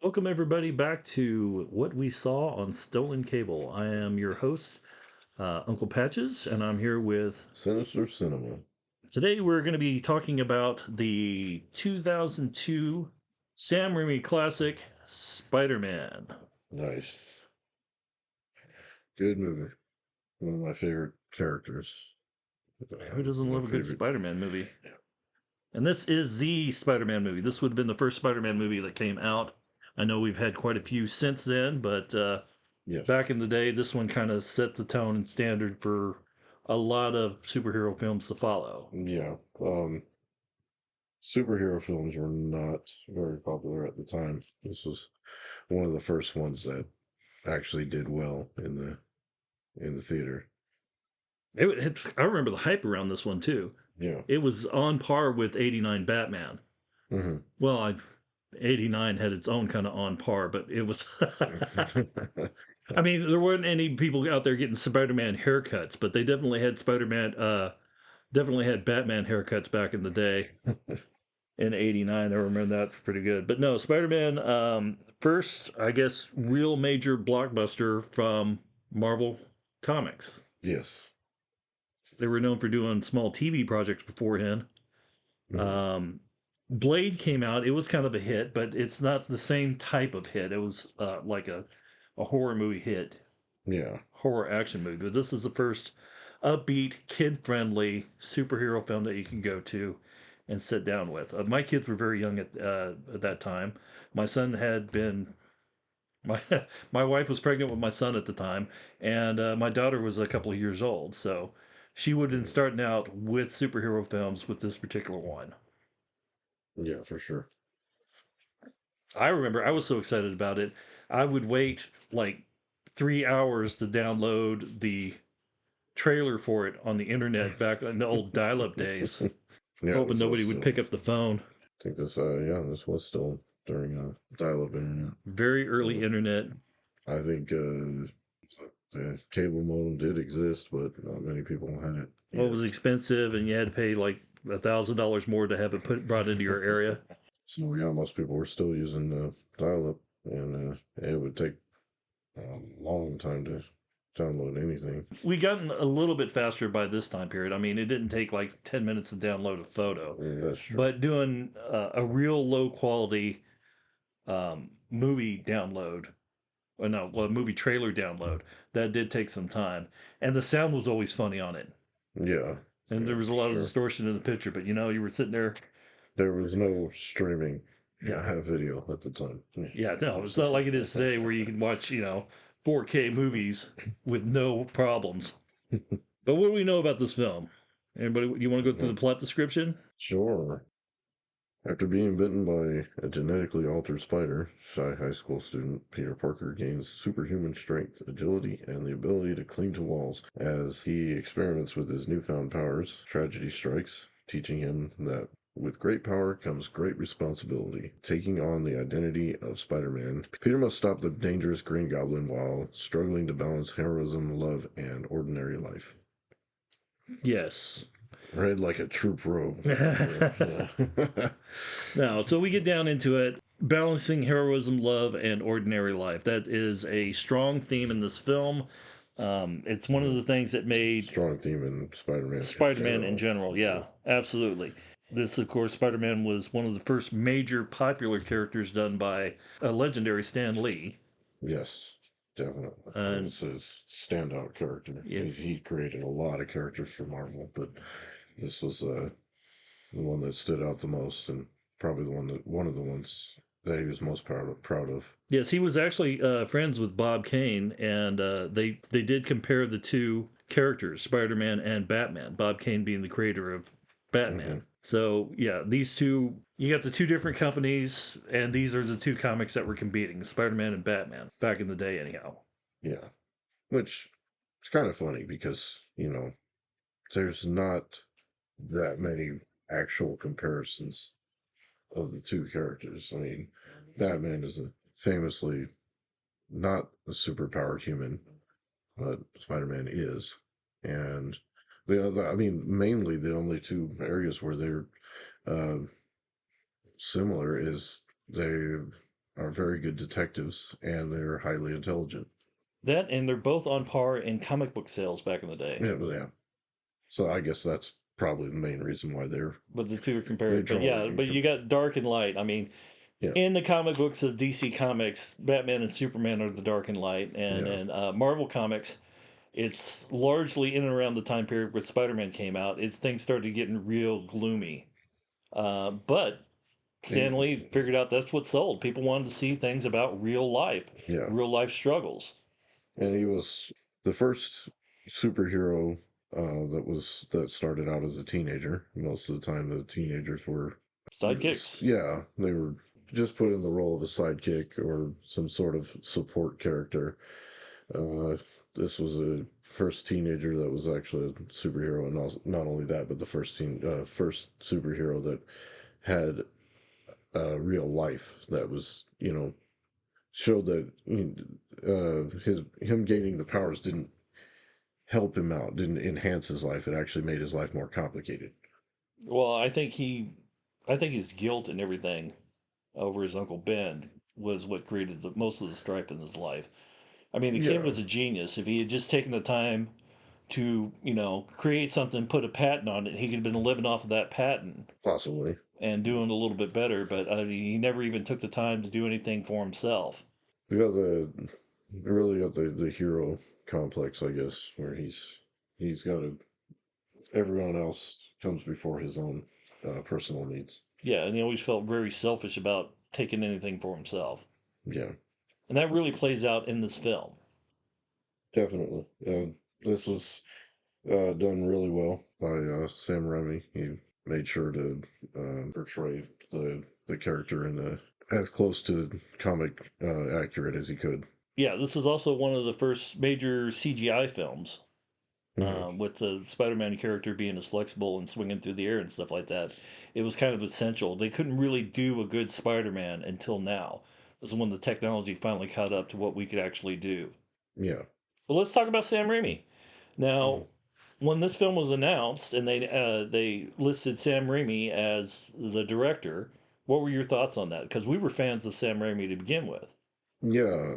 Welcome, everybody, back to What We Saw on Stolen Cable. I am your host, Uncle Patches, and I'm here with. Sinister Cinema. Today, we're going to be talking about the 2002 Sam Raimi classic, Spider Man. Nice. Good movie. One of my favorite characters. Who doesn't My love a good favorite. Spider Man movie? And this is the Spider Man movie. This would have been the first Spider Man movie that came out. I know we've had quite a few since then, but Yes. back in the day, this one kind of set the tone and standard for a lot of superhero films to follow. Yeah. Superhero films were not very popular at the time. This was one of the first ones that actually did well in the theater. I remember the hype around this one too. Yeah. It was on par with '89 Batman. Hmm. Well, '89 had its own kind of on par, but it was. I mean, there weren't any people out there getting Spider-Man haircuts, but they definitely had definitely had Batman haircuts back in the day. In '89, I remember that pretty good. But no, Spider-Man, first, I guess, real major blockbuster from Marvel Comics. Yes. They were known for doing small TV projects beforehand. Hmm. Um, Blade came out. It was kind of a hit, but it's not the same type of hit. It was like a horror movie hit, Yeah. horror action movie. But this is the first upbeat, kid friendly superhero film that you can go to and sit down with. My kids were very young at that time. My son had been. My, my wife was pregnant with my son at the time, and my daughter was a couple of years old. So she would have been starting out with superhero films with this particular one. Yeah, for sure. I remember I was so excited about it. I would wait like 3 hours to download the trailer for it on the internet back in the old dial-up days, Yeah, hoping this was nobody would still. pick up the phone. I think this was still during dial-up internet. Very early Uh, internet. I think the cable modem did exist, but not many people had it Well, it was yet. expensive, and you had to pay like $1,000 more to have it brought into your area. So yeah, most people were still using dial-up, and it would take a long time to download anything. We gotten a little bit faster by this time period. I mean, it didn't take like 10 minutes to download a photo, Yeah, that's true. but doing a real low quality movie download, or no, well, movie trailer download, that did take some time. And the sound was always funny on it. Yeah, And there yeah, was a for lot of sure. distortion in the picture, but you were sitting there. There was no streaming Yeah. video at the time. Yeah, no, it's not like it is today where you can watch, 4K movies with no problems. But what do we know about this film? Anybody, you want to go through the plot description? Sure. After being bitten by a genetically altered spider, shy high school student Peter Parker gains superhuman strength, agility, and the ability to cling to walls. As he experiments with his newfound powers, tragedy strikes, teaching him that with great power comes great responsibility. Taking on the identity of Spider-Man, Peter must stop the dangerous Green Goblin while struggling to balance heroism, love, and ordinary life. Yes. Read like a true pro. Yeah. Now, so we get down into it. Balancing heroism, love, and ordinary life. That is a strong theme in this film. It's one of the things that made Strong theme in Spider-Man in Spider-Man in general. general. Yeah, absolutely. This, of course, Spider-Man was one of the first major popular characters done by a legendary Stan Lee. Yes, definitely. And It's his standout character. yes, He created a lot of characters for Marvel, but this was the one that stood out the most, and probably one of the ones that he was most proud of. yes, he was actually friends with Bob Kane, and they did compare the two characters, Spider-Man and Batman. Bob Kane being the creator of Hmm. Batman. So yeah, these two, you got the two different companies, and these are the two comics that were competing, Spider-Man and Batman, back in the day, anyhow. Yeah, which is kind of funny because there's not that many actual comparisons of the two characters. I mean, Batman is famously not a superpowered human, but Spider-Man is. And the other, I mean, mainly the only two areas where they're uh, similar is they are very good detectives and they're highly intelligent. That and they're both on par in comic book sales back in the day. Yeah. So I guess that's probably the main reason why But the two are they compared. But draw. yeah, but you got dark and light. I mean, Yeah, in the comic books of DC Comics, Batman and Superman are the dark and light, and yeah, in Marvel Comics, it's largely in and around the time period where Spider-Man came out. It's things started getting real gloomy. But and, Stan Lee figured out that's what sold. People wanted to see things about yeah. real life struggles. And he was the first superhero that started out as a teenager. Most of the time, the teenagers were, Sidekicks. yeah, they were just put in the role of a sidekick or some sort of support character. Uh, this was a first teenager that was actually a superhero, and also, not only that, but the first superhero that had real life that was, showed that him gaining the powers didn't help him out, didn't enhance his life. It actually made his life more complicated. Well, I think his guilt and everything over his uncle Ben was what created most of the strife in his life. I mean, the kid Yeah, was a genius. If he had just taken the time to, create something, put a patent on it, he could have been living off of that patent possibly. and doing a little bit better. But I mean, he never even took the time to do anything for himself. We got really got the hero complex, I guess, where he's got to everyone else comes before his own personal needs. Yeah, and he always felt very selfish about taking anything for himself. Yeah, And that really plays out in this film. definitely. This was done really well by Sam Raimi. He made sure to portray the character in as close to comic accurate as he could. Yeah, this is also one of the first major CGI films Hmm. with the Spider-Man character being as flexible and swinging through the air and stuff like that. It was kind of essential. They couldn't really do a good Spider-Man until now. This is when the technology finally caught up to what we could actually do. Yeah. But let's talk about Sam Raimi. Now, Mhm. when this film was announced and they listed Sam Raimi as the director, what were your thoughts on that? Because we were fans of Sam Raimi to begin with. Yeah,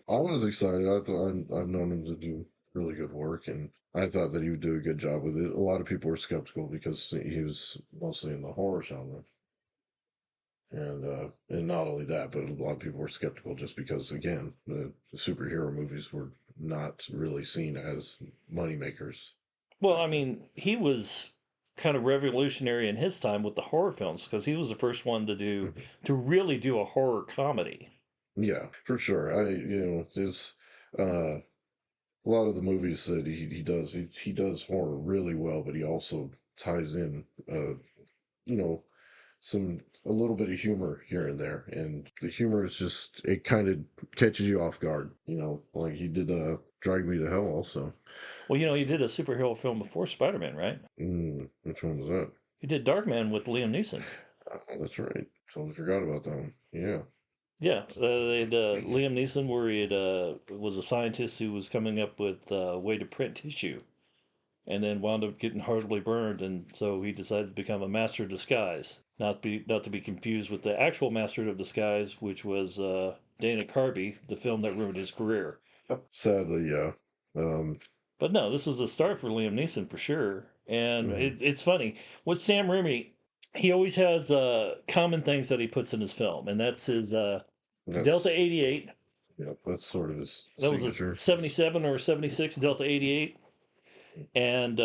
I was excited. I thought I've known him to do really good work, and I thought that he would do a good job with it. A lot of people were skeptical because he was mostly in the horror genre, and not only that, but a lot of people were skeptical just because, again, the superhero movies were not really seen as moneymakers Well, I back then. mean, he was kind of revolutionary in his time with the horror films because he was the first one Mhm. to really do a horror comedy. Yeah, for sure. There's a lot of the movies that he does, he does horror really well, but he also ties in, you know, a little bit of humor here and there, and the humor is just it kind of catches you off guard, like he did Drag Me to Hell also. Well, he did a superhero film before Spider-Man, right? Which one was that? He did Darkman with Liam Neeson. That's right. Totally forgot about that one. Yeah. Yeah, the Liam Neeson where he was a scientist who was coming up with a way to print tissue, and then wound up getting horribly burned, and so he decided to become a master of disguise. Not to be confused with the actual master of disguise, which was Dana Carvey, the film that ruined his career. Sadly, yeah. um But no, this was a start for Liam Neeson for sure. And mhm. it's funny with Sam Raimi, he always has common things that he puts in his film, and that's his Delta That's 88. yeah, that's sort of his That was a signature. 77 or 76 Delta 88, and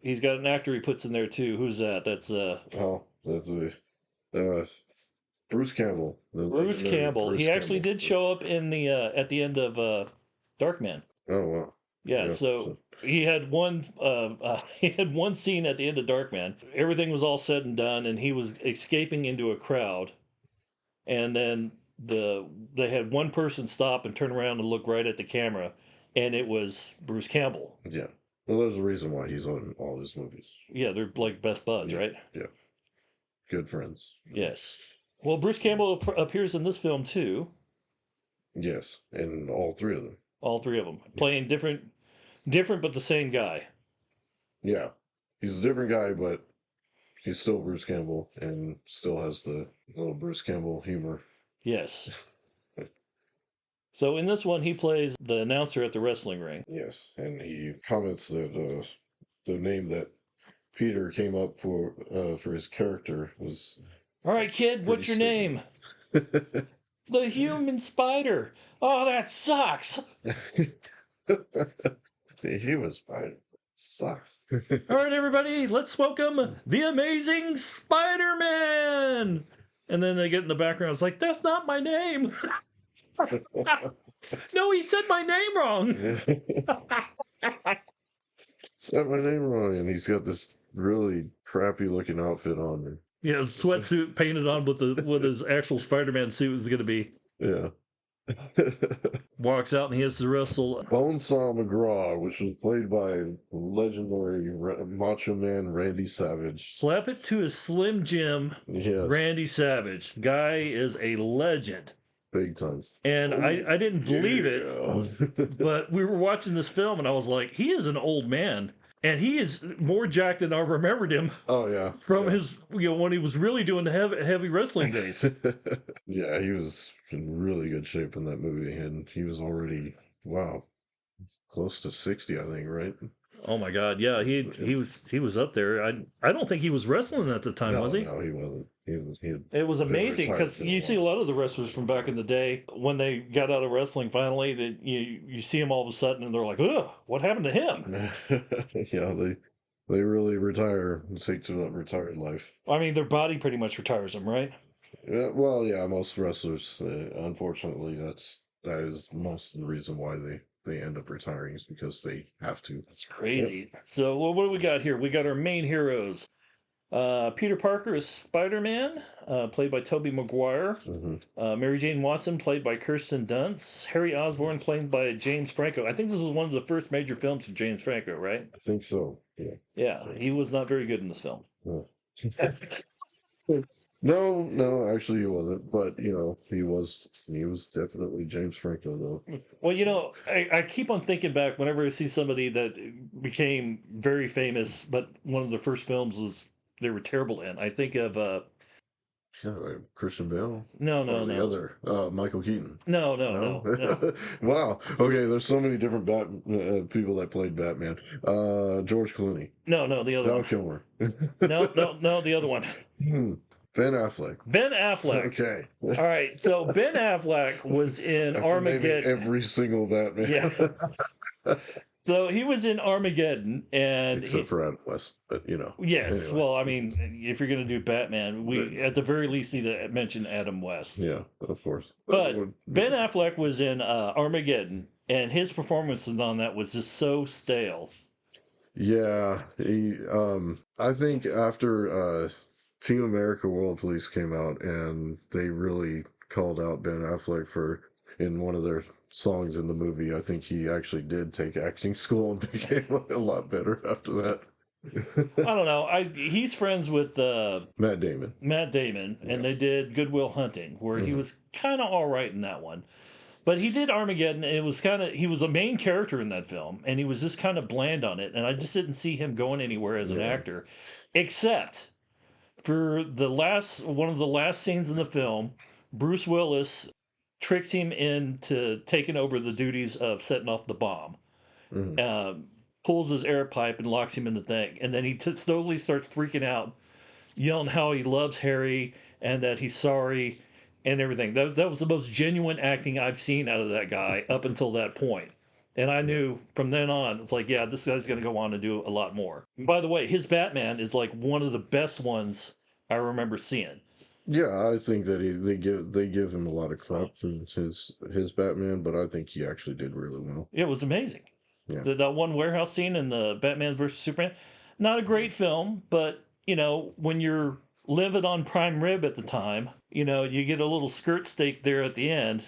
he's got an actor he puts in there too. Who's that? That's Oh, that's uh Bruce Campbell, the Bruce legendary Campbell. Bruce He actually Campbell. did show up in the at the end of Darkman. Oh wow. Yeah, Yeah, so so he had one he had one scene at the end of Darkman. Everything was all said and done, and he was escaping into a crowd, and then they had one person stop and turn around and look right at the camera, and it was Bruce Campbell. yeah, well, there's a reason why he's on all his movies. Yeah, they're like best buds, Yeah, right? yeah, good friends. Yes. Well, Bruce Campbell appears in this film too. Yes, and all three of them. All three of them playing different but the same guy. Yeah, he's a different guy, but he's still Bruce Campbell and still has the little Bruce Campbell humor. Yes. So in this one, he plays the announcer at the wrestling ring. Yes, and he comments that the name that Peter came up for his character was All right, kid, pretty what's your name? stupid. The human spider. Oh, that sucks. He was fine. Sucks. All right, everybody, let's welcome the amazing Spider-Man. And then they get in the background. It's like, that's not my name. No, he said my name wrong. Said my name wrong, and he's got this really crappy looking outfit on. Yeah, sweatsuit painted on with his actual Spider-Man suit is going to be. Yeah. Walks out and he has to wrestle. Bonesaw McGraw, which was played by legendary Macho Man Randy Savage. Slap it to his Slim Jim, Yes. Randy Savage. The guy is a legend. Big time. And I didn't believe it, but we were watching this film and I was like, he is an old man. And he is more jacked than I remembered him. Oh yeah, from his when he was really doing the heavy wrestling days. Yeah, he was in really good shape in that movie, and he was already close to 60, I think, right? Oh my God, yeah, he was up there. I don't think he was wrestling at the time, was he? No, he wasn't. It was amazing because you see a lot of the wrestlers from back in the day when they got out of wrestling finally that you see them all of a sudden and they're like, ugh, what happened to him? Yeah, they really retire and take to that retired life. I mean, their body pretty much retires them, right? Yeah, well, yeah, most wrestlers, unfortunately, that is most of the reason why they end up retiring is because they have to. That's crazy. Yep. So what do we got here? We got our main heroes. Peter Parker is Spider-Man, played by Tobey Maguire. Mm-hmm. Mary Jane Watson, played by Kirsten Dunst. Harry Osborn, played by James Franco. I think this was one of the first major films of James Franco, right? I think so. Yeah. Yeah, he was not very good in this film. No, actually he wasn't. But he was definitely James Franco though. Well, I keep on thinking back whenever I see somebody that became very famous, but one of the first films was they were terrible in. I think of Christian Bale. No, Or the other, Michael Keaton. No. Wow. Okay, there's so many different people that played Batman. George Clooney. No, the other Val one. Kilmer. No, the other one. Ben Affleck. Ben Affleck. Okay. All right. So Ben Affleck was in Armageddon. Every single Batman. Yeah. So he was in Armageddon, and except for Adam West, but Yes. Anyway. Well, I mean, if you're going to do Batman, we at the very least need to mention Adam West. Yeah, of course. But Ben Affleck was in Armageddon, and his performance on that was just so stale. Yeah, I think after Team America World Police came out, and they really called out Ben Affleck in one of their songs in the movie. I think he actually did take acting school and became a lot better after that. I don't know. He's friends with Matt Damon. And they did Good Will Hunting, where he was kind of all right in that one. But he did Armageddon, and he was a main character in that film, and he was just kind of bland on it, and I just didn't see him going anywhere as an actor, except for one of the last scenes in the film. Bruce Willis tricks him into taking over the duties of setting off the bomb. Pulls his air pipe and locks him in the thing, and then he slowly starts freaking out, yelling how he loves Harry and that he's sorry and everything. That was the most genuine acting I've seen out of that guy up until that point. And I knew from then on, it's like, yeah, this guy's going to go on and do a lot more. And by the way, his Batman is like one of the best ones I remember seeing. Yeah, I think that they give him a lot of crap for his Batman, but I think he actually did really well. It was amazing. Yeah. That one warehouse scene in the Batman versus Superman, not a great film, but when you're living on prime rib at the time, you get a little skirt steak there at the end.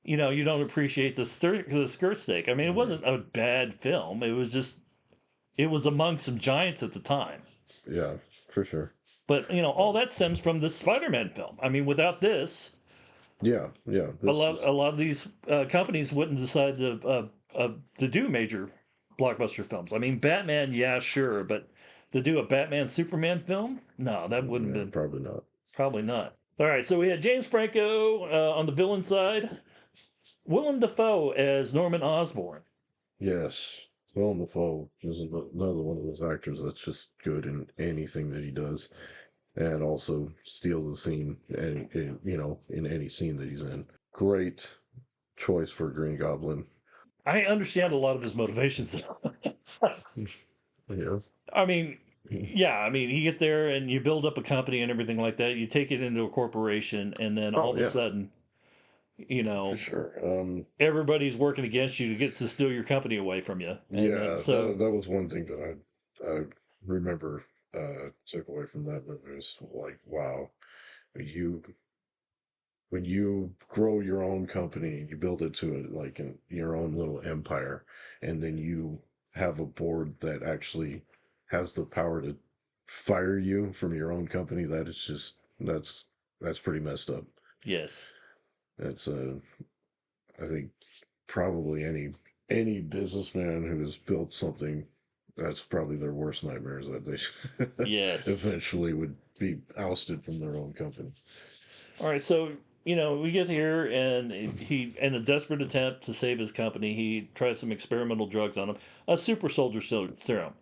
You don't appreciate the skirt steak. I mean, it wasn't a bad film. It was among some giants at the time. Yeah, for sure. But all that stems from the Spider-Man film. I mean, without this, a lot of these companies wouldn't decide to do major blockbuster films. I mean, Batman, yeah, sure, but to do a Batman Superman film, no, that wouldn't have been probably not. Probably not. All right, so we had James Franco on the villain side, Willem Dafoe as Norman Osborn. Yes. Willem Dafoe is another one of those actors that's just good in anything that he does, and also steals the scene, and in any scene that he's in. Great choice for Green Goblin. I understand a lot of his motivations. Yeah. I mean, yeah, I mean, you get there and you build up a company and everything like that. You take it into a corporation, and then all Oh of a yeah, sudden, you for know, sure. everybody's working against you to get to steal your company away from you. And then Yeah, so, that was one thing that I remember took away from that movie was like, wow, you when you grow your own company, you build it to your own little empire, and then you have a board that actually has the power to fire you from your own company. That is just that's pretty messed up. yes. That's I think probably any businessman who has built something, that's probably their worst nightmares that they Yes. eventually would be ousted from their own company. All right, so we get here, and he, in a desperate attempt to save his company, he tries some experimental drugs on him, a super soldier serum,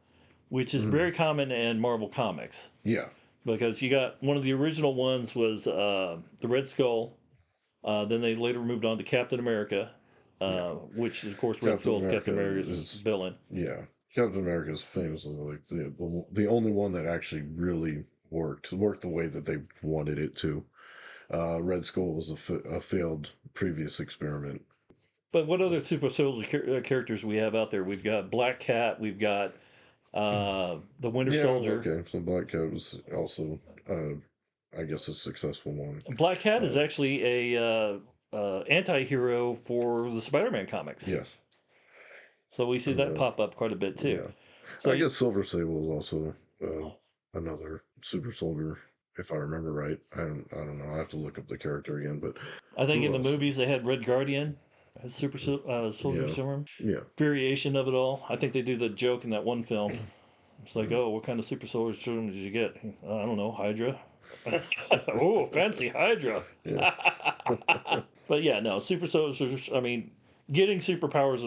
which is Mhm. very common in Marvel comics Yeah, because you got one of the original ones was the Red Skull. Then they later moved on to Captain America, yeah. which is, of course, Red Captain Skull is Captain America America's is villain. yeah. Captain America is famously like the only one that actually really worked the way that they wanted it to. Red Skull was a failed previous experiment. But what other super soldier characters we have out there? We've got Black Cat. We've got the Winter Yeah, Soldier. okay. So Black Cat was also, I guess, a successful one. Black Cat is Uh, actually a anti-hero for the Spider-Man comics, yes. so we see that Uh, pop up quite a bit too. yeah. So I guess Silver Sable is also another super soldier, if I remember right. I don't know. I have to look up the character again, but I think in who the else? movies they had Red Guardian, as soldier Yeah. serum, Yeah. variation of it all. I think they do the joke in that one film. It's like, oh, what kind of super soldier serum did you get? I don't know, Hydra. Oh, fancy Hydra. Yeah. But yeah, no, super soldiers. I mean, getting superpowers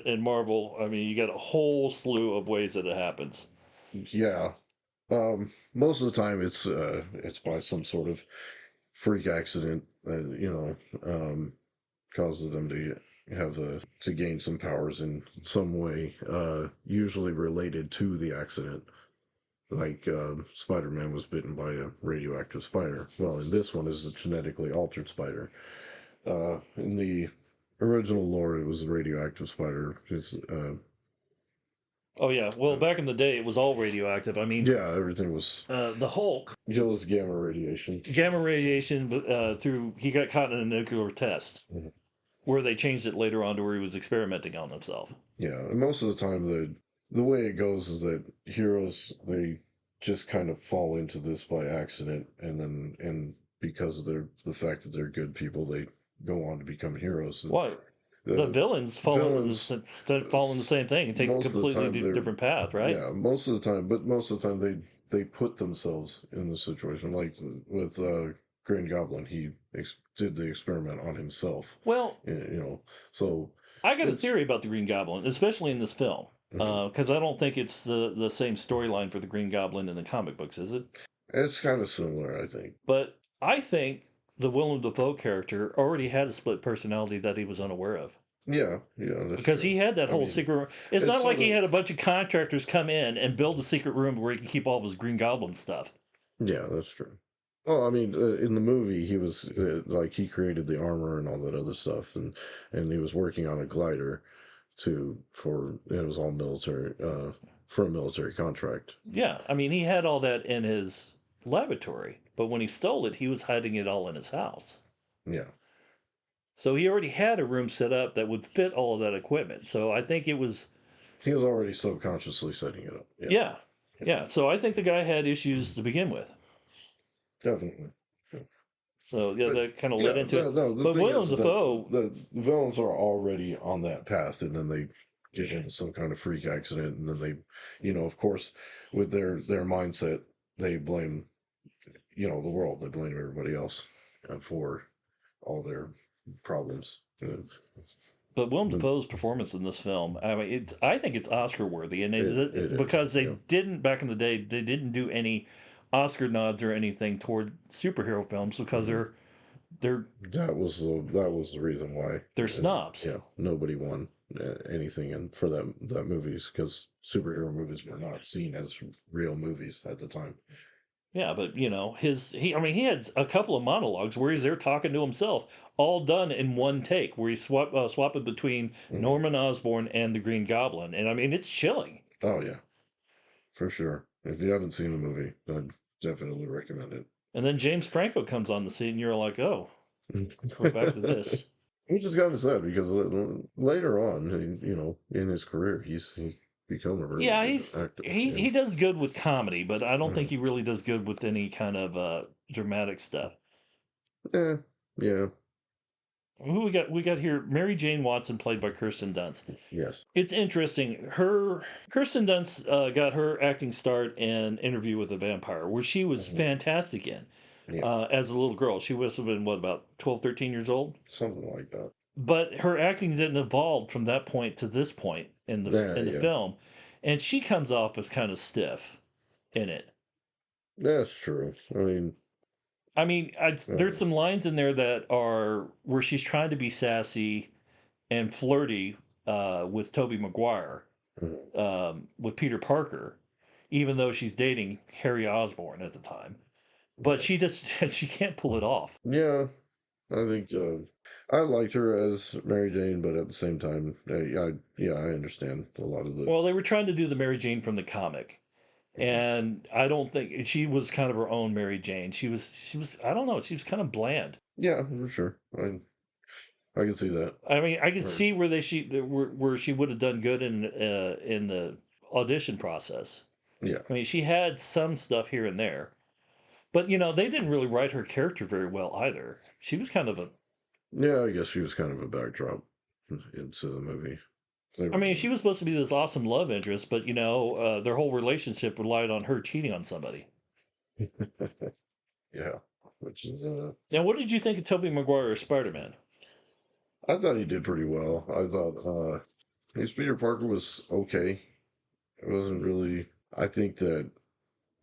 in Marvel. I mean, you got a whole slew of ways that it happens. Yeah. Most of the time it's by some sort of freak accident that, causes them to have to gain some powers in some way, usually related to the accident. Like Spider-Man was bitten by a radioactive spider. Well, in this one is a genetically altered spider. In the original lore, it was a radioactive spider. Oh yeah, well, Uh, back in the day, it was all radioactive. I mean, yeah, everything was the Hulk, just gamma radiation. gamma radiation through he got caught in a nuclear test Mhm. where they changed it later on to where he was experimenting on himself. Yeah, and most of the time the way it goes is that heroes they just kind of fall into this by accident, and because of the fact that they're good people, they go on to become heroes. And What the the villains villains, fall in the same thing and take a most of the completely time they're different path, right? yeah, most of the time, but most of the time they put themselves in the situation. Like with Green Goblin, he did the experiment on himself. Well, You know, so I got a it's theory about the Green Goblin, especially in this film, mhm. because I don't think it's the same storyline for the Green Goblin in the comic books, is it? It's kind of similar, I think. But I think the Willem Dafoe character already had a split personality that he was unaware of. Yeah, yeah, that's Because true. he had that I whole mean, secret room. It's it's not like sort he of had a bunch of contractors come in and build a secret room where he can keep all of his Green Goblin stuff. yeah, that's true. Oh, I mean, in the movie, he was like he created the armor and all that other stuff, and he was working on a glider for it was all military for a military contract. Yeah, I mean, he had all that in his laboratory, but when he stole it, he was hiding it all in his house. Yeah, So he already had a room set up that would fit all of that equipment. So I think it was, he was already subconsciously setting it up. Yeah, yeah, yeah, yeah. So I think the guy had issues to begin with. definitely. So yeah, But that kind of led yeah, into no, it. no. The But thing Willem is that Dafoe, the villains are already on that path, and then they get into some kind of freak accident, and then of course, with their mindset, they blame the world, they blame everybody else. for all their problems. But Willem The, Dafoe's performance in this film, I mean, I think it's Oscar worthy, and it is, because they yeah. didn't back in the day, they didn't do any Oscar nods or anything toward superhero films because Hmm. they're That was the reason why. they're snobs. Yeah, nobody won anything in for that movies because superhero movies were not seen as real movies at the time. Yeah, but I mean, he had a couple of monologues where he's there talking to himself, all done in one take, where he's swapping between Hmm. Norman Osborn and the Green Goblin, and I mean, it's chilling. Oh yeah, for sure. If you haven't seen the movie, I'd definitely recommend it. And then James Franco comes on the scene, and you're like, oh, we're back to this. Which is kind of sad because later on, in his career, he's become a really Yeah, good actor. he And does good with comedy, but I don't think mhm. he really does good with any kind of dramatic stuff. Yeah, yeah, Who we got? We got here Mary Jane Watson, played by Kirsten Dunst. yes, It's interesting. Her Kirsten Dunst got her acting start in Interview with a Vampire, where she was hmm, fantastic in. yeah, As a little girl, she must have been what, about 12, 13 years old. something like that. But her acting didn't evolve from that point to this point Yeah, in the yeah, film, and she comes off as kind of stiff in it. that's true. I mean, I mean, there's uh, some lines in there that are where she's trying to be sassy and flirty with Toby Maguire, mhm, with Peter Parker, even though she's dating Harry Osborn at the time. But yeah, she just she can't pull it off. yeah. I think I liked her as Mary Jane, but at the same time, yeah, I understand a lot of the. Well, they were trying to do the Mary Jane from the comic, Mhm. and I don't think she was kind of her own Mary Jane. She was I don't know, she was kind of bland. Yeah, for sure. I can see that. I mean, I could Or, see where she would have done good in the audition process. yeah, I mean, she had some stuff here and there, but they didn't really write her character very well either. She was kind of a, yeah. I guess she was kind of a backdrop into the movie. They I were mean, she doing. was supposed to be this awesome love interest, but their whole relationship relied on her cheating on somebody. Yeah, which is Now, what did you think of Tobey Maguire as Spider Man? I thought he did pretty well. I thought his Peter Parker was okay. It wasn't really. I think that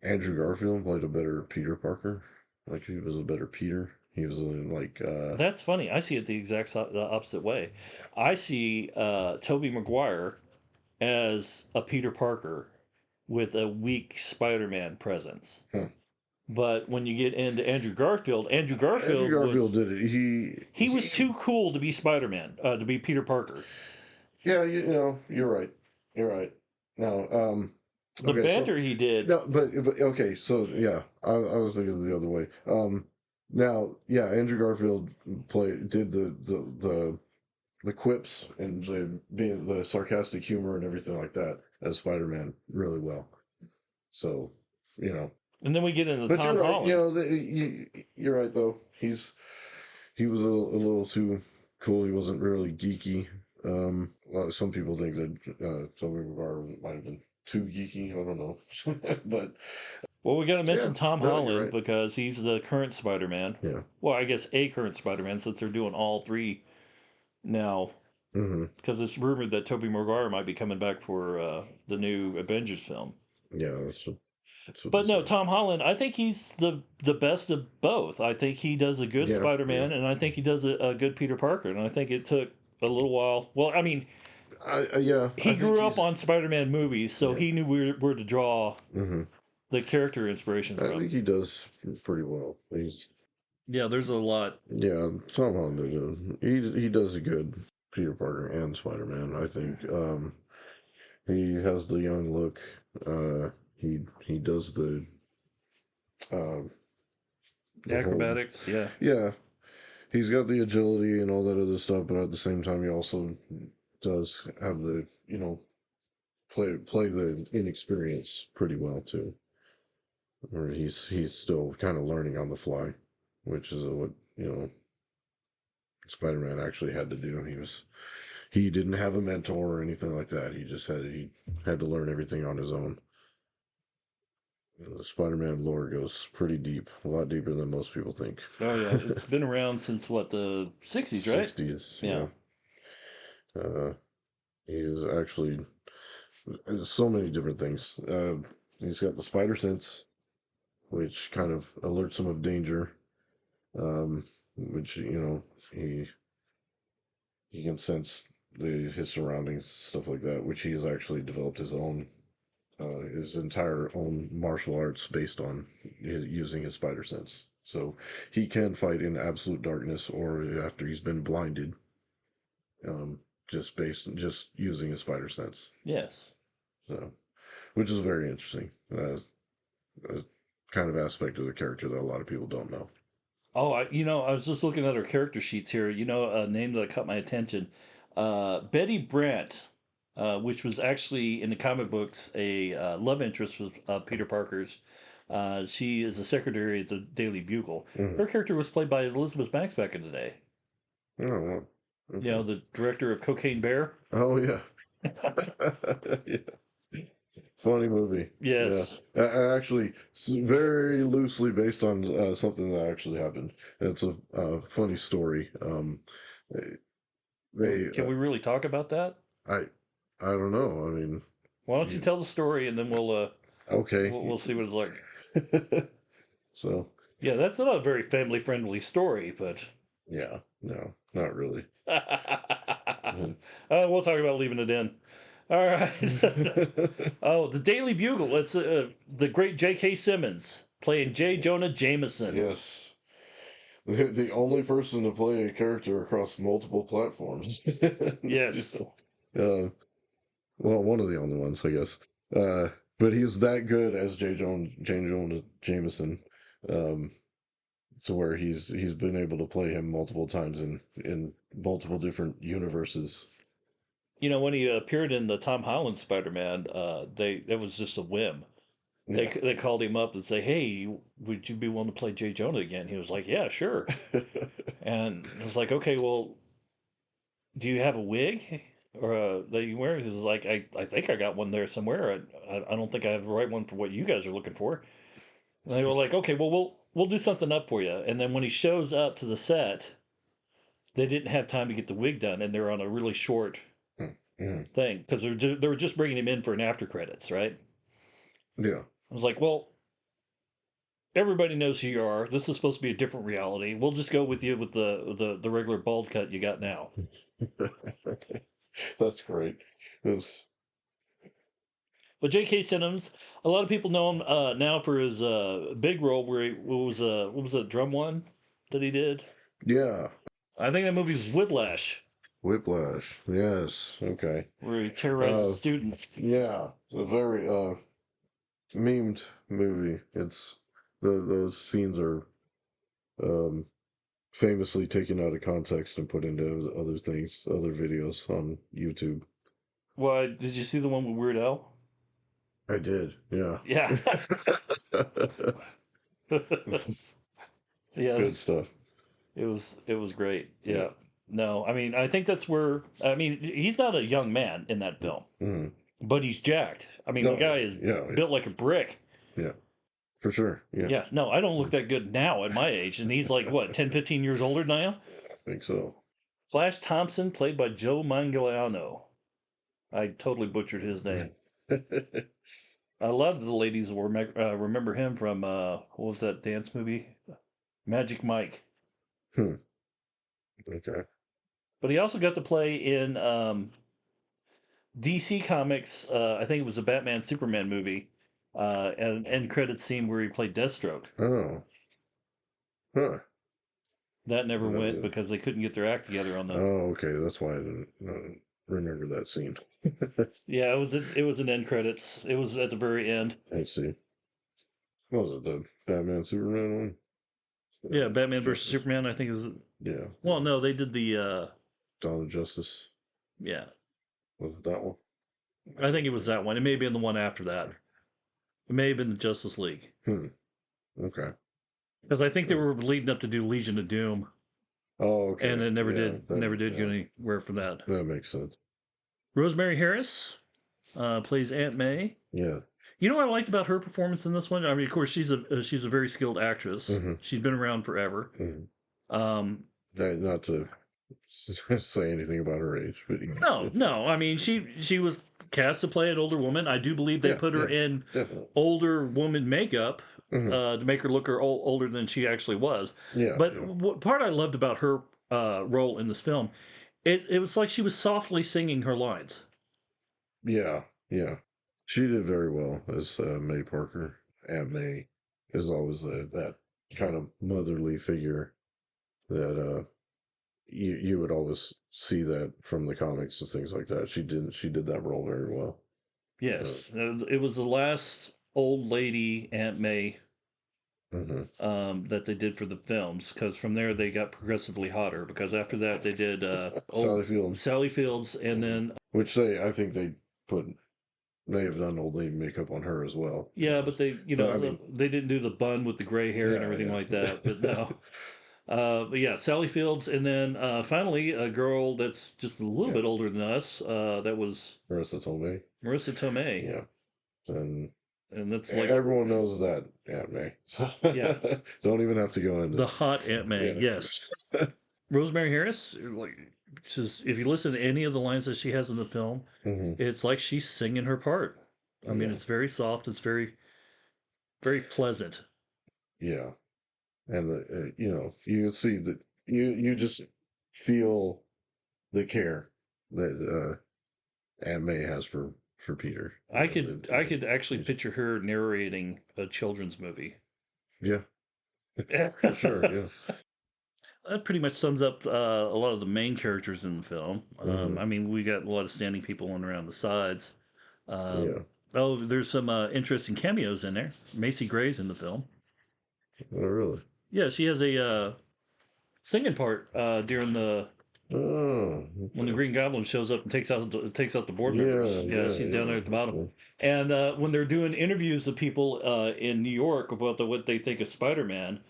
Andrew Garfield played a better Peter Parker. Like he was a better Peter. He was like That's funny. I see it the the opposite way. I see Tobey Maguire as a Peter Parker with a weak Spider Man presence. huh. But when you get into Andrew Andrew Garfield Garfield was did it. he was too cool to be Spider Man, to be Peter Parker. Yeah, you're right. You're right. No, The okay, so banter he did, no, but okay, so yeah, I was thinking the other way. Now, yeah, Andrew Garfield did the quips and the sarcastic humor and everything like that as Spider-Man really well. So, you know, and then we get into but you're Tom right. Holland. You're right though. He was a little too cool. He wasn't really geeky. Some people think that Tobey Maguire might have been too geeky. I don't know, but Well, we got to yeah, mention Tom no, you're Holland right. because he's the current Spider Man. Yeah. Well, I guess a current Spider Man since they're doing all three now. Hmm. Because it's rumored that Tobey Maguire might be coming back for the new Avengers film. Yeah, that's what they But no, say. Tom Holland, I think he's the best of both. I think he does a good Yeah, Spider yeah. Man, and I think he does a good Peter Parker. And I think it took a little while. Well, I mean, Yeah, I he think grew up he's on Spider Man movies, so yeah. he knew where to draw Hmm. the character inspiration I from. think he does pretty well. Yeah, there's a lot. Yeah, Tom Holland he does a good Peter Parker and Spider Man. I think he has the young look. He does uh, the whole Acrobatics, yeah. yeah. He's got the agility and all that other stuff, but at the same time, he also does have the play the inexperience pretty well too. Or he's still kind of learning on the fly, which is what Spider Man actually had to do. He didn't have a mentor or anything like that. He had to learn everything on his own. The Spider-Man lore goes pretty deep, a lot deeper than most people think. Oh yeah, it's been around since what, the '60s, right? 60s, Yeah. yeah. Uh, he is actually so many different things. He's got the spider sense, which kind of alerts him of danger. Which he can sense his surroundings, stuff like that. Which he has actually developed his entire own martial arts based on using his spider sense. So he can fight in absolute darkness or after he's been blinded, um, just using his spider sense. Yes. So, which is very interesting. A kind of aspect of the character that a lot of people don't know. Oh, I was just looking at her character sheets here. A name that caught my attention. Betty Brant, which was actually in the comic books a love interest with Peter Parker's. She is the secretary at the Daily Bugle. Mm. Her character was played by Elizabeth Banks back in the day. Oh, well, okay. The director of Cocaine Bear. Oh yeah. Yeah. Funny movie. Yeah. Yes. Actually, very loosely based on something that actually happened. It's a funny story. They, Can we really talk about that? I, I don't know. I mean, Why don't you you, tell the story and then okay. we'll see what it's like. So, Yeah, that's not a very family friendly story, but yeah, no, not really. we'll talk about leaving it in. All right. Oh, the Daily Bugle. It's the great J.K. Simmons playing J. Jonah Jameson. Yes. The only person to play a character across multiple platforms. You Yes. know, well, one of the only ones, I guess. But he's that good as J. Jonah Jameson, um, to where he's been able to play him multiple times in multiple different universes. When he appeared in the Tom Holland Spider-Man, it was just a whim. Yeah. They called him up and say, "Hey, would you be willing to play J. Jonah again?" He was like, "Yeah, sure." And I was like, "Okay, well, do you have a wig or that you wear?" He's like, I think I got one there somewhere. I don't think I have the right one for what you guys are looking for." And they were like, "Okay, well, we'll do something up for you." And then when he shows up to the set, they didn't have time to get the wig done, and they're on a really short Mm. thing because they were just bringing him in for an after credits, right? Yeah. I was like, "Well, everybody knows who you are. This is supposed to be a different reality. We'll just go with you with the regular bald cut you got now." That's great. That's, But J.K. Simmons, a lot of people know him now for his big role where he what was the drum one that he did? yeah. I think that movie was Whiplash, Whiplash. Yes. Okay. where he terrorizes Uh, students. yeah. A very memed movie. It's those scenes are um famously taken out of context and put into other things, other videos on YouTube. Why did you see the one with Weird Al? I did, yeah. Yeah, yeah, Good stuff. it was great. Yeah. Yeah, no, I mean I think that's where he's not a young man in that film, Mm. but he's jacked. I mean the No, guy is yeah, built like a brick. yeah, for sure. Yeah, Yeah, no, I don't look that good now at my age, and he's like what 10, 15 years older than I am. I think so. Flash Thompson, played by Joe Manganiello. I totally butchered his name. A lot of the ladies will remember him from what was that dance movie? Magic Mike. Hmm. Okay. But he also got to play in DC Comics. I think it was a Batman Superman movie, and an end credit scene where he played Deathstroke. Oh, huh. That never I'd have went to- because they couldn't get their act together on the. Oh, okay. That's why I didn't remember that scene. Yeah, it was an end credits. It was at the very end. I see. What was it, the Batman Superman one? Yeah, Batman versus Justice. Superman. I think is. Yeah. Well, no, they did the. Dawn of Justice. Yeah, Was it that one? I think it was that one. It may have been the one after that. It may have been the Justice League Hmm. Okay. because I think they were leading up to do Legion of Doom, Oh, and okay. it never Yeah, did never did get yeah, anywhere from that. that makes sense. Rosemary Harris plays Aunt May. Yeah. You know what I liked about her performance in this one? I mean, of course, she's a very skilled actress. Hmm. She's been around forever. Hmm. Um, Not to say anything about her age, but no, no. I mean, she was cast to play an older woman. I do believe they yeah, put her yeah, in definitely. older woman makeup Hmm. to make her look older than she actually was. Yeah, But yeah, what part I loved about her role in this film, it was like she was softly singing her lines. yeah, yeah. She did very well as May Parker. Aunt May is always that kind of motherly figure that you would always see that from the comics and things like that. She did that role very well. Uh, Yes, it was the last old lady Aunt May hmm. that they did for the films, because from there they got progressively hotter. Because after that they did old Sally Field, Sally Fields, and hmm, then which I think they put may have done old lady makeup on her as well. yeah, but they But I so mean, they didn't do the bun with the gray hair and everything like yeah, that. But yeah. no, but yeah, Sally Fields, and then finally a girl that's just a little Yeah, bit older than us. That was Marissa Tomei. Marissa Tomei, Yeah, and and that's like everyone knows that Aunt May. So yeah, don't even have to go into the hot Aunt May. yeah. Yes, Rosemary Harris. Like, just if you listen to any of the lines that she has in the film, Hmm. it's like she's singing her part. I mean, Yeah, it's very soft. It's very pleasant. yeah, and you can see that you just feel the care that Aunt May has for Peter. I could actually picture her narrating a children's movie. Yeah, for sure. That Yes. pretty much sums up a lot of the main characters in the film. Hmm. I mean, we got a lot of standing people on around the sides. Yeah. Oh, there's some interesting cameos in there. Macy Gray's in the film. Oh, really? Yeah, she has a singing part during the Oh, when the okay. Green Goblin shows up and takes out the board Yeah, members. Yeah, yeah, she's down yeah. there at the bottom. Okay. And when they're doing interviews of people in New York about what they think of Spider-Man,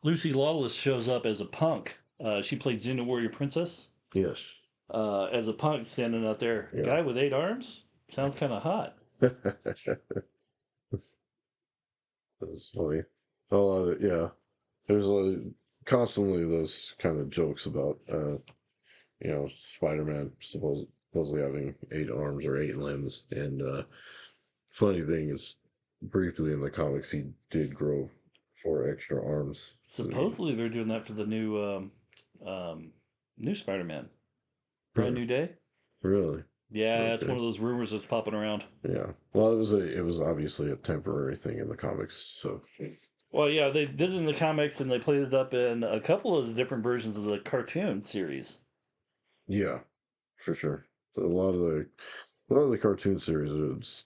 Lucy Lawless shows up as a punk. She played Xena Warrior Princess Yes. as a punk standing out there. Yeah. Guy with 8 arms? Sounds kind of hot. That's funny. Oh, yeah. There's constantly those kind of jokes about, Spider-Man supposedly having 8 arms or 8 limbs. And funny thing is, briefly in the comics, he did grow 4 extra arms. I mean, Supposedly they're doing that for the um, new Spider-Man. Brand huh, New Day? really? Yeah, it's one Okay. of those rumors that's popping around. Yeah. Well, it was obviously a temporary thing in the comics. So Well, yeah, they did it in the comics and they played it up in a couple of the different versions of the cartoon series. yeah, for sure. So a lot of the cartoon series is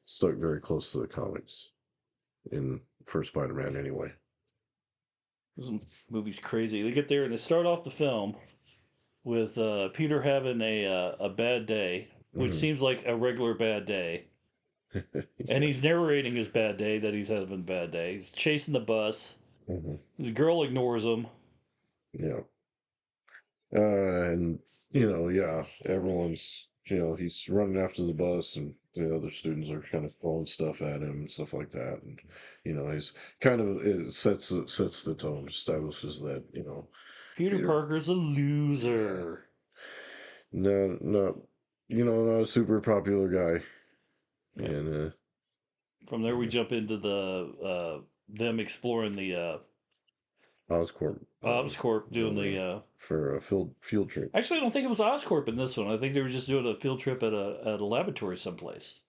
stuck very close to the comics in for Spider-Man anyway. This movie's crazy. They get there and they start off the film with Peter having a bad day, which Hmm. seems like a regular bad day. And Yeah. he's narrating his bad day that he's having a bad day. He's chasing the bus. Hmm. His girl ignores him. Yeah. And yeah, everyone's he's running after the bus, and the other students are kind of throwing stuff at him and stuff like that, and he's kind of it sets the tone, establishes that Peter Peter, Parker's a yeah, loser. not not a super popular guy, Yep. and From there, we uh, jump into the them exploring the Oscorp Oscorp doing the. building for a field trip. Actually, I don't think it was Oscorp in this one. I think they were just doing a field trip at a laboratory someplace.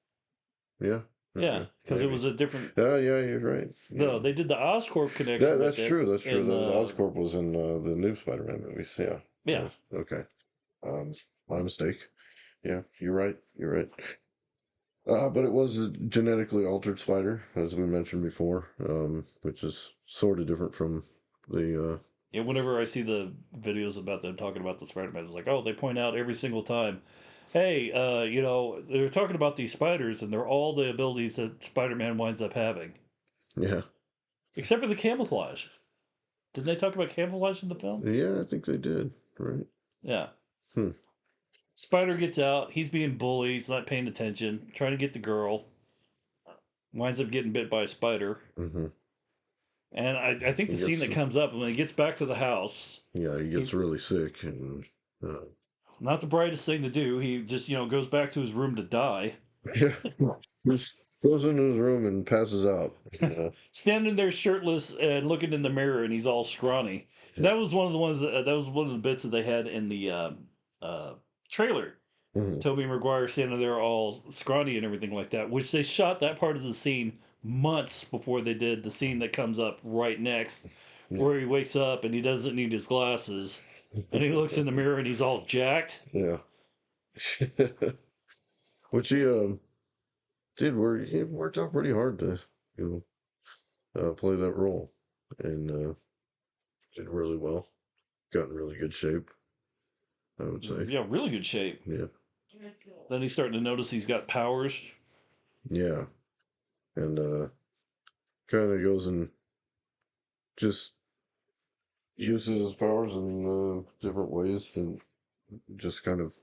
Yeah, Yeah, okay, because it maybe. was a different. Yeah, you're right. No, Yeah. they did the Oscorp connection with That's it true. That's true. in That was the. Oscorp was in the new Spider-Man movies. Yeah. Yeah, Okay. My mistake. Yeah, you're right. You're right. But it was a genetically altered spider, as we mentioned before, which is sort of different from the. yeah. Whenever I see the videos about them talking about the Spider-Man, it's like, oh, they point out every single time. Hey, they're talking about these spiders, and they're all the abilities that Spider-Man winds up having, Yeah. except for the camouflage. Didn't they talk about camouflage in the film? Yeah, I think they did. Right. Yeah. Hmm. Spider gets out. He's being bullied. He's not paying attention. Trying to get the girl. winds up getting bit by a spider. Mm-hmm. And I think the He scene gets that comes up when he gets back to the house, yeah, he he gets really sick and not the brightest thing to do. He just goes back to his room to die. yeah, just goes into his room and passes out. Yeah, Standing there shirtless and looking in the mirror, and he's all scrawny. yeah. That was one of the ones that was one of the bits that they had in the uh, trailer. Mm-hmm. Toby Maguire standing there all scrawny and everything like that, which they shot that part of the scene months before they did the scene that comes up right next, Yeah. where he wakes up and he doesn't need his glasses, and he looks in the mirror and he's all jacked. Yeah. Which did work. He worked out pretty hard to play that role, and did really well. Got in really good shape, I would say. Yeah, really good shape. Yeah, Then he's starting to notice he's got powers. yeah, and kind of goes and just uses his powers in different ways, and just kind of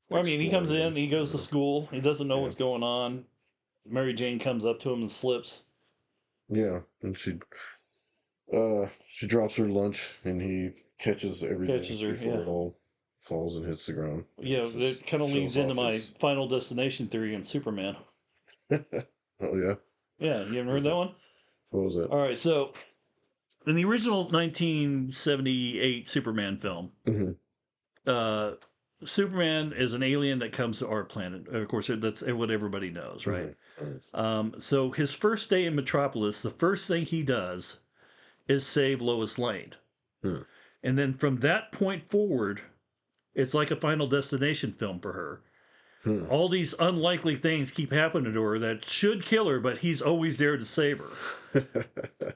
Well, I mean, he comes exploring in, them. he goes to school, he doesn't know Yeah, what's going on. Mary Jane comes up to him and slips, yeah, and she drops her lunch, and he catches everything catches her. before Yeah, it all falls and hits the ground. yeah, It just that kind of leads shows into off my his. Final Destination theory on Superman. Oh yeah, Yeah, you haven't heard was that it? one? What was it? All right, so in the original 1978 Superman film, Hmm. uh, Superman is an alien that comes to our planet. Of course, that's what everybody knows, right? Hmm. So his first day in Metropolis, the first thing he does is save Lois Lane. Hmm. And then from that point forward, it's like a Final Destination film for her. Hmm. All these unlikely things keep happening to her that should kill her, but he's always there to save her.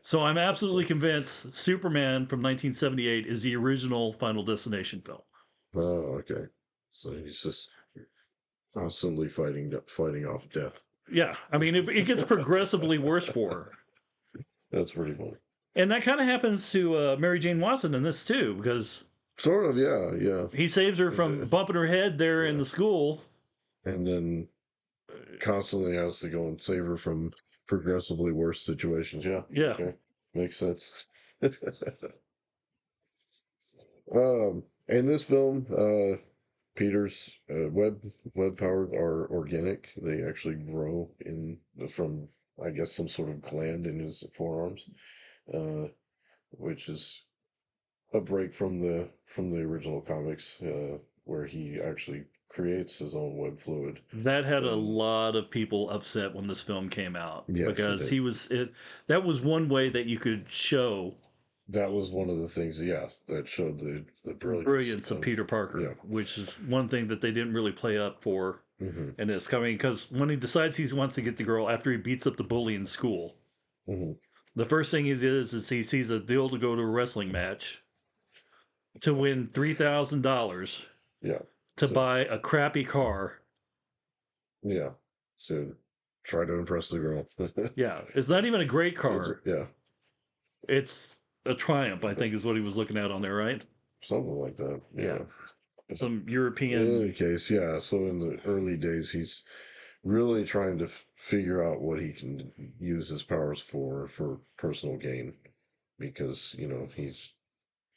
So I'm absolutely convinced Superman from 1978 is the original Final Destination film. Oh, okay. So he's just constantly fighting off death. Yeah, I mean, it gets progressively worse for her. That's pretty funny. And that kind of happens to Mary Jane Watson in this too, because Sort of, yeah, yeah. he saves her Is from it- bumping her head there in Yeah. the school. And then constantly has to go and save her from progressively worse situations. Yeah. Yeah, Okay. Makes sense. In this film, Peter's web powers are organic. They actually grow from, I guess, some sort of gland in his forearms, uh, which is a break from the original comics, where he actually creates his own web fluid. that had a And lot of people upset when this film came out yes, it because did. that was one way that you could show That was one of the things, yeah, that showed the brilliance brilliance of of Peter Parker, yeah. which is one thing that they didn't really play up for Hmm. in this coming because when he decides he wants to get the girl after he beats up the bully in school, Hmm. the first thing he does is he sees a deal to go to a wrestling match to win $3,000 Yeah. to So buy a crappy car. yeah. So try to impress the girl. Yeah, it's not even a great car. Yeah, It's a Triumph, I think, is what he was looking at on there, right? something like that. Yeah, Yeah. some In European. any case, yeah. So in the early days, he's really trying to figure out what he can use his powers for personal gain, because he's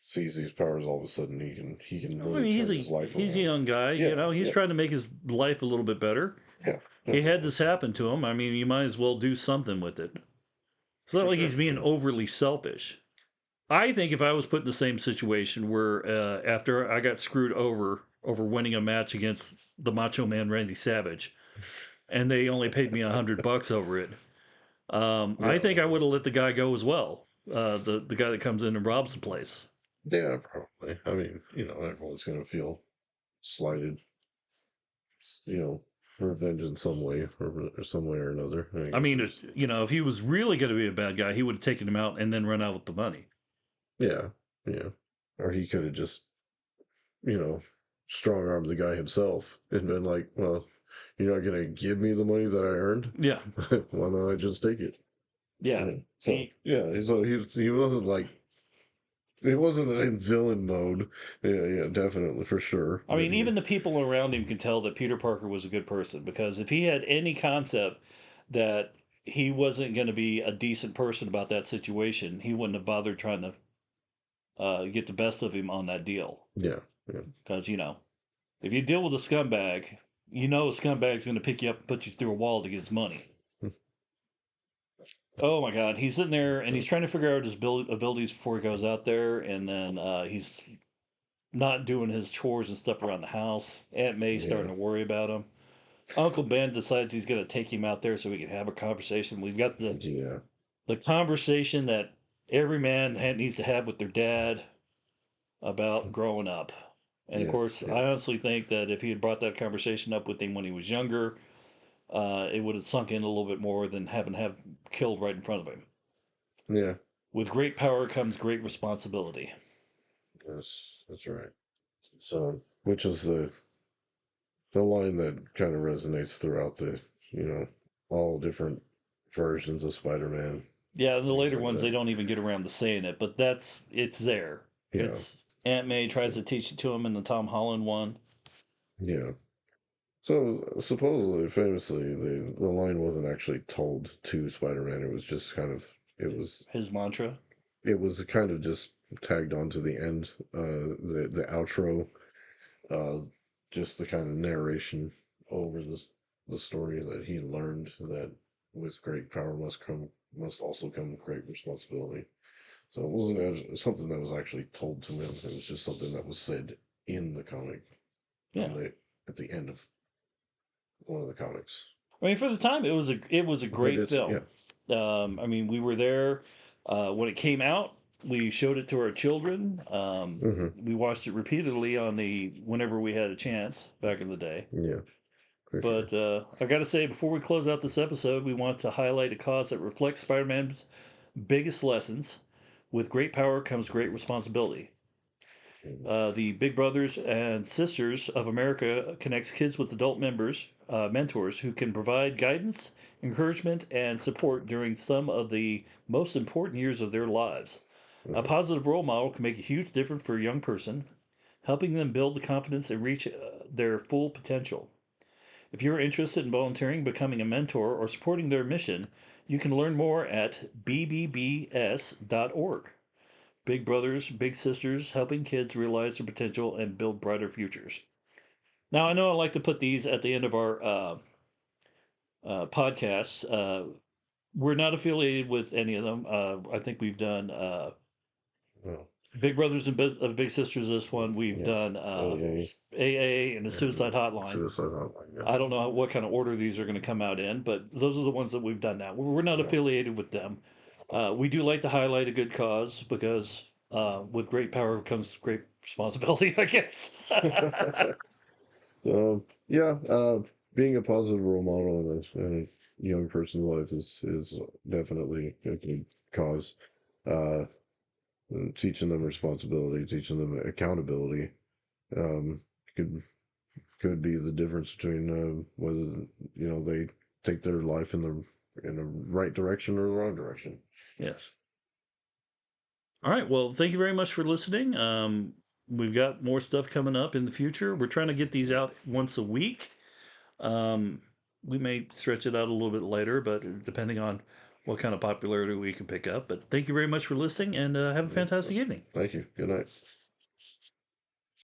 sees these powers all of a sudden he can I really mean, turn his life he's a around. young guy. Yeah, He's yeah, trying to make his life a little bit better. yeah, He had definitely. this happen to him. I mean, you might as well do something with it. It's not For like sure. he's being Yeah. overly selfish. I think if I was put in the same situation where after I got screwed over winning a match against the Macho Man Randy Savage, and they only paid me $100 over it, I Yeah, think I would have let the guy go as well. The guy that comes in and robs the place. yeah, probably. I mean, everyone's gonna feel slighted, you know, revenge in some way or some way or another. I I guess mean, there's if he was really going to be a bad guy, he would have taken him out and then run out with the money. yeah, yeah. Or he could have just, you know, strong armed the guy himself and been like, well, you're not gonna give me the money that I earned. Yeah, Why don't I just take it? yeah. Yeah. So He, yeah, so he wasn't like he wasn't in villain mode. Yeah, yeah, definitely for sure. I But mean, even the people around him can tell that Peter Parker was a good person because if he had any concept that he wasn't going to be a decent person about that situation, he wouldn't have bothered trying to get the best of him on that deal. Yeah. Yeah. Because, if you deal with a scumbag, a scumbag's going to pick you up and put you through a wall to get his money. Oh my God, he's sitting there and he's trying to figure out his abilities before he goes out there, and then he's not doing his chores and stuff around the house. Aunt May's Yeah. starting to worry about him. Uncle Ben decides he's going to take him out there so we can have a conversation. We've got the conversation that every man needs to have with their dad about growing up. And of Yeah. course, Yeah. I honestly think that if he had brought that conversation up with him when he was younger, it would have sunk in a little bit more than having to have killed right in front of him. Yeah. With great power comes great responsibility. That's right. So, which is the line that kind of resonates throughout all different versions of Spider-Man, Yeah, in the things later like ones, they that. don't even get around to saying it, but it's there. Yeah. It's Aunt May tries to teach it to him in the Tom Holland one. Yeah. So supposedly, famously, the line wasn't actually told to Spider-Man. It was just kind of His mantra. it was kind of just tagged on to the end, the outro, uh, just the kind of narration over the story that he learned that with great power must also come great responsibility. So it wasn't something that was actually told to him. It was just something that was said in the comic Yeah, at the end of one of the comics. I mean, for the time, it was a It great is, film. yeah. I mean, we were there when it came out. We showed it to our children. Hmm. We watched it repeatedly whenever we had a chance back in the day. Yeah, for sure. But I got to say, before we close out this episode, we want to highlight a cause that reflects Spider-Man's biggest lessons. With great power comes great responsibility. Mhm. The Big Brothers and Sisters of America connects kids with adult mentors who can provide guidance, encouragement, and support during some of the most important years of their lives. A Mhm. positive role model can make a huge difference for a young person, helping them build the confidence and reach their full potential. If you're interested in volunteering, becoming a mentor, or supporting their mission, you can learn more at bbbs.org. Big Brothers, Big Sisters, helping kids realize their potential and build brighter futures. Now, I know I like to put these at the end of our podcasts. We're not affiliated with any of them. I think we've done Well, Big Brothers and Big Sisters. This one we've yeah. done AA AA and the and Suicide Hotline. Suicide Hotline. Yeah. I don't know what kind of order these are going to come out in, but those are the ones that we've done now. We're not Yeah. affiliated with them. We do like to highlight a good cause because with great power comes great responsibility, I guess. Yeah. Being a positive role model in a young person's life is definitely a good cause. Uh, Teaching them responsibility, teaching them accountability, um, could could be the difference between whether they take their life in the right direction or the wrong direction. Yes. All right. Well, thank you very much for listening. We've got more stuff coming up in the future. We're trying to get these out once a week. Um, we may stretch it out a little bit later, but depending on what kind of popularity we can pick up. But thank you very much for listening and have a Yeah. fantastic evening. Thank you. Good night.